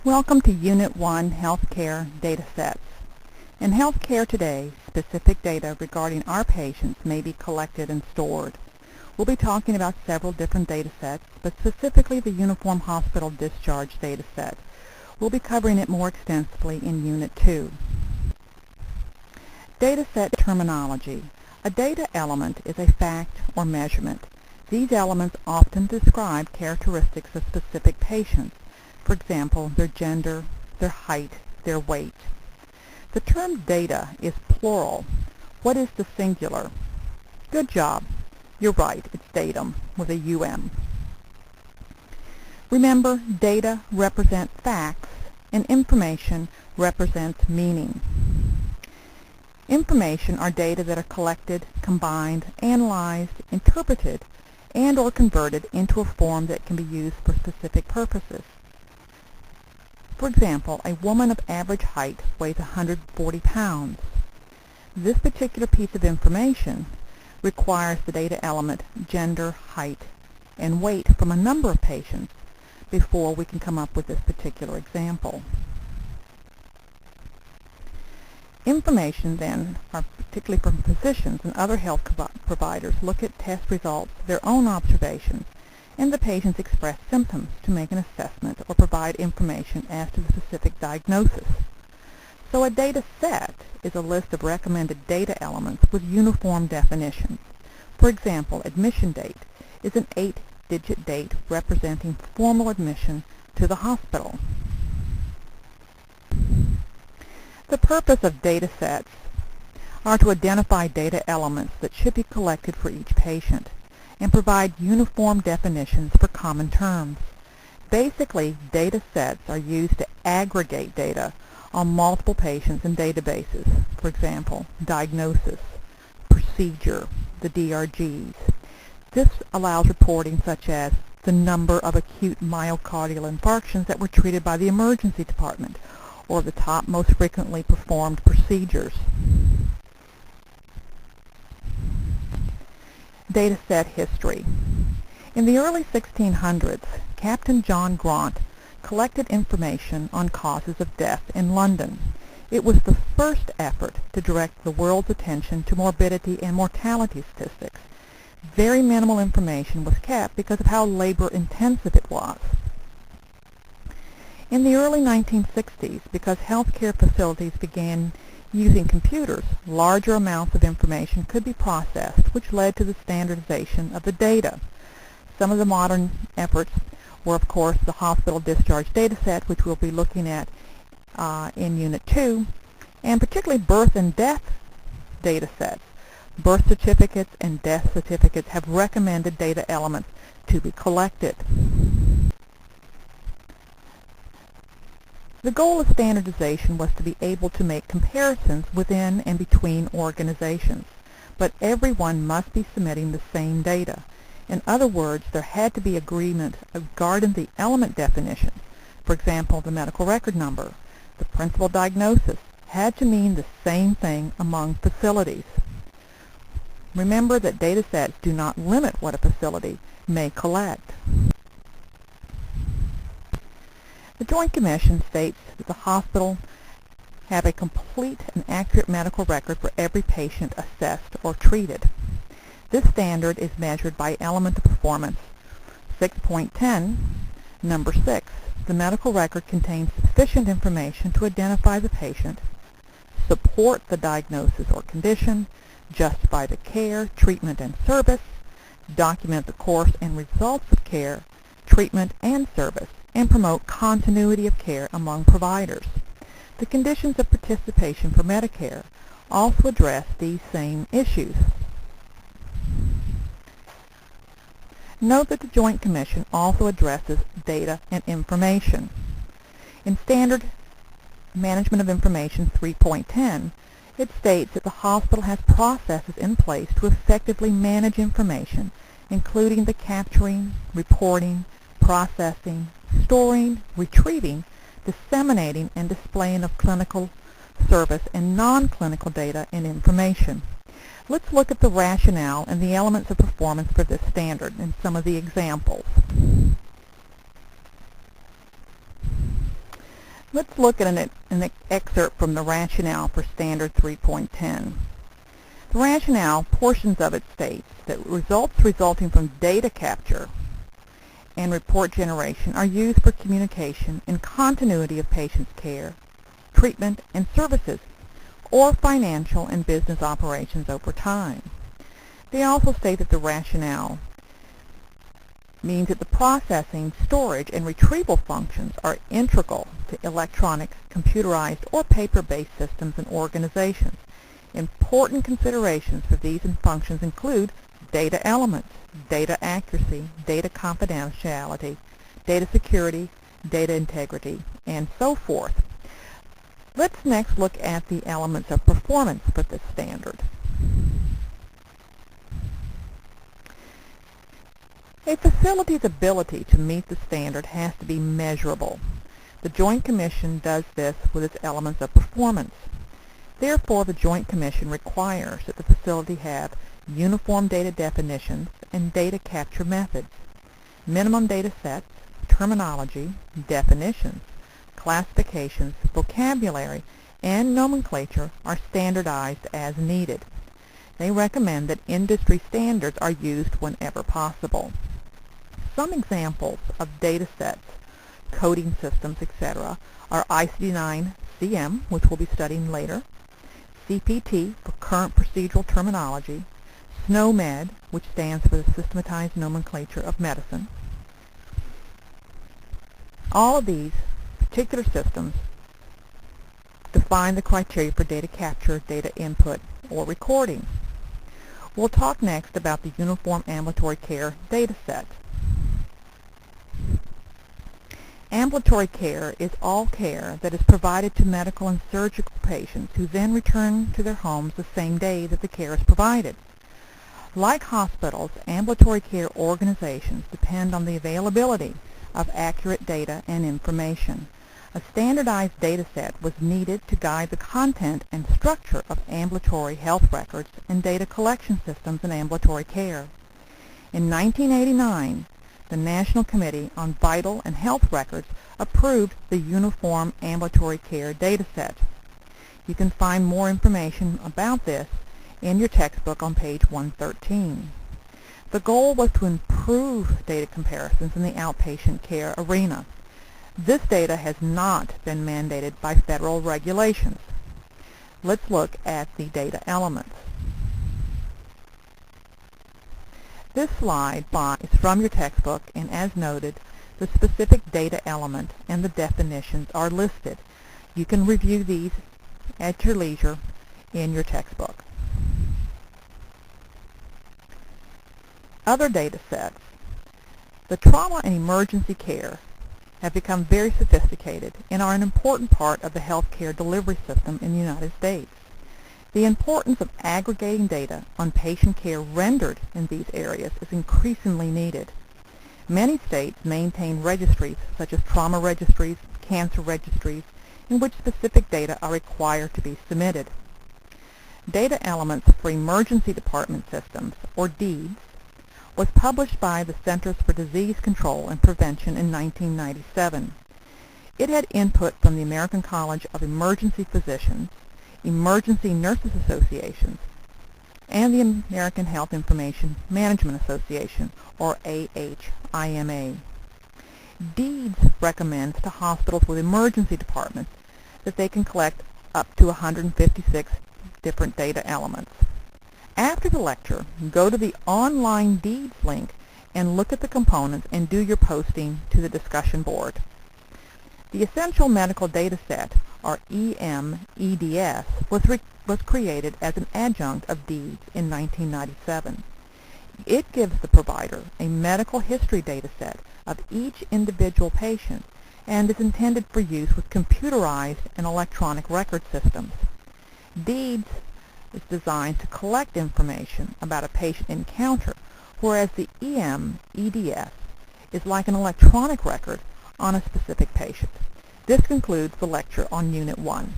Welcome to Unit 1 Healthcare Data Sets. In healthcare today, specific data regarding our patients may be collected and stored. We'll be talking about several different data sets, but specifically the Uniform Hospital Discharge data set. We'll be covering it more extensively in Unit 2. Data set terminology. A data element is a fact or measurement. These elements often describe characteristics of specific patients. For example, their gender, their height, their weight. The term data is plural. What is the singular? Good job. You're right, it's datum with a UM. Remember, data represent facts and information represents meaning. Information are data that are collected, combined, analyzed, interpreted, and or converted into a form that can be used for specific purposes. For example, a woman of average height weighs 140 pounds. This particular piece of information requires the data element gender, height, and weight from a number of patients before we can come up with this particular example. Information then, particularly from physicians and other health providers, look at test results, their own observations, and the patient's expressed symptoms to make an assessment or provide information as to the specific diagnosis. So a data set is a list of recommended data elements with uniform definitions. For example, admission date is an 8-digit date representing formal admission to the hospital. The purpose of data sets are to identify data elements that should be collected for each patient and provide uniform definitions for common terms. Basically, data sets are used to aggregate data on multiple patients in databases. For example, diagnosis, procedure, the DRGs. This allows reporting such as the number of acute myocardial infarctions that were treated by the emergency department, or the top most frequently performed procedures. Data set history. In the early 1600s, Captain John Grant collected information on causes of death in London. It was the first effort to direct the world's attention to morbidity and mortality statistics. Very minimal information was kept because of how labor-intensive it was. In the early 1960s, because healthcare facilities began using computers, larger amounts of information could be processed, which led to the standardization of the data. Some of the modern efforts were, of course, the hospital discharge data set, which we'll be looking at in Unit 2, and particularly birth and death data sets. Birth certificates and death certificates have recommended data elements to be collected. The goal of standardization was to be able to make comparisons within and between organizations, but everyone must be submitting the same data. In other words, there had to be agreement regarding the element definition. For example, the medical record number, the principal diagnosis, had to mean the same thing among facilities. Remember that data sets do not limit what a facility may collect. The Joint Commission states that the hospital have a complete and accurate medical record for every patient assessed or treated. This standard is measured by element of performance 6.10, number 6. The medical record contains sufficient information to identify the patient, support the diagnosis or condition, justify the care, treatment, and service, document the course and results of care, treatment, and service, and promote continuity of care among providers. The conditions of participation for Medicare also address these same issues. Note that the Joint Commission also addresses data and information. In Standard Management of Information 3.10, it states that the hospital has processes in place to effectively manage information, including the capturing, reporting, processing, storing, retrieving, disseminating, and displaying of clinical service and non-clinical data and information. Let's look at the rationale and the elements of performance for this standard and some of the examples. Let's look at an excerpt from the rationale for Standard 3.10. The rationale, portions of it states that results resulting from data capture and report generation are used for communication and continuity of patient's care, treatment, and services, or financial and business operations over time. They also state that the rationale means that the processing, storage, and retrieval functions are integral to electronic, computerized, or paper-based systems and organizations. Important considerations for these functions include data elements, data accuracy, data confidentiality, data security, data integrity, and so forth. Let's next look at the elements of performance for this standard. A facility's ability to meet the standard has to be measurable. The Joint Commission does this with its elements of performance. Therefore, the Joint Commission requires that the facility have uniform data definitions and data capture methods. Minimum data sets, terminology, definitions, classifications, vocabulary, and nomenclature are standardized as needed. They recommend that industry standards are used whenever possible. Some examples of data sets, coding systems, etc. are ICD-9-CM, which we'll be studying later, CPT for current procedural terminology, SNOMED, which stands for the Systematized Nomenclature of Medicine. All of these particular systems define the criteria for data capture, data input, or recording. We'll talk next about the Uniform Ambulatory Care data set. Ambulatory care is all care that is provided to medical and surgical patients who then return to their homes the same day that the care is provided. Like hospitals, ambulatory care organizations depend on the availability of accurate data and information. A standardized data set was needed to guide the content and structure of ambulatory health records and data collection systems in ambulatory care. In 1989, the National Committee on Vital and Health Records approved the Uniform Ambulatory Care data set. You can find more information about this in your textbook on page 113. The goal was to improve data comparisons in the outpatient care arena. This data has not been mandated by federal regulations. Let's look at the data elements. This slide is from your textbook, and as noted, the specific data element and the definitions are listed. You can review these at your leisure in your textbook. Other data sets. The trauma and emergency care have become very sophisticated and are an important part of the healthcare delivery system in the United States. The importance of aggregating data on patient care rendered in these areas is increasingly needed. Many states maintain registries such as trauma registries, cancer registries, in which specific data are required to be submitted. Data Elements for Emergency Department Systems, or DEEDS, was published by the Centers for Disease Control and Prevention in 1997. It had input from the American College of Emergency Physicians, Emergency Nurses Associations, and the American Health Information Management Association, or AHIMA. DEEDS recommends to hospitals with emergency departments that they can collect up to 156 different data elements. After the lecture, go to the online DEEDS link and look at the components and do your posting to the discussion board. The Essential Medical Data Set, or EMEDS, was created as an adjunct of DEEDS in 1997. It gives the provider a medical history data set of each individual patient and is intended for use with computerized and electronic record systems. DEEDS is designed to collect information about a patient encounter, whereas the EMEDS is like an electronic record on a specific patient. This concludes the lecture on Unit 1.